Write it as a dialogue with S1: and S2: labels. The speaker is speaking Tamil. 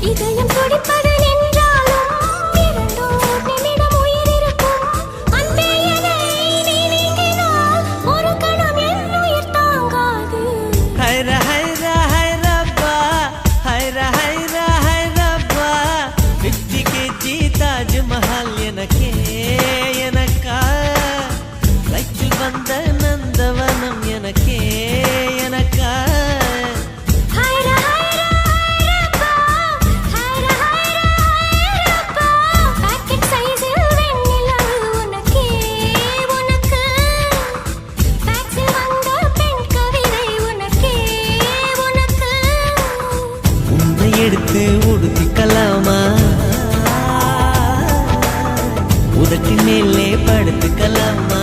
S1: இதயம் துடிப்பது நின்றாலும் இரண்டோர் நிமிடம் உயிர் இருக்கும். அன்பே என்னை நீ நீங்கினால் ஒரு கணம் என் உயிர் தாங்காது.
S2: ஹைரா ஹைரா ஹைரப்பா ஹைரா ஹைரா ஹைரப்பா 50 kg தாஜ்மஹால் எனக்கே எனக்கா லைச்சில் வந்த நந்தவனம் எனக்கே எனக்கா
S1: ஹைரா ஹைரா ஹைரப்பா ஹைரா ஹைரா ஹைரப்பா பாக்கெட் சைஸில் வெண்ணிலவு உனக்கே உனக்கு டாக்ஸில் வந்த பெண் கவிதை உனக்கே உனக்கு
S2: உன்னை எடுத்து உடுத்திக்கலாமா உதட்டின் மேலே படுத்துக்கலாமா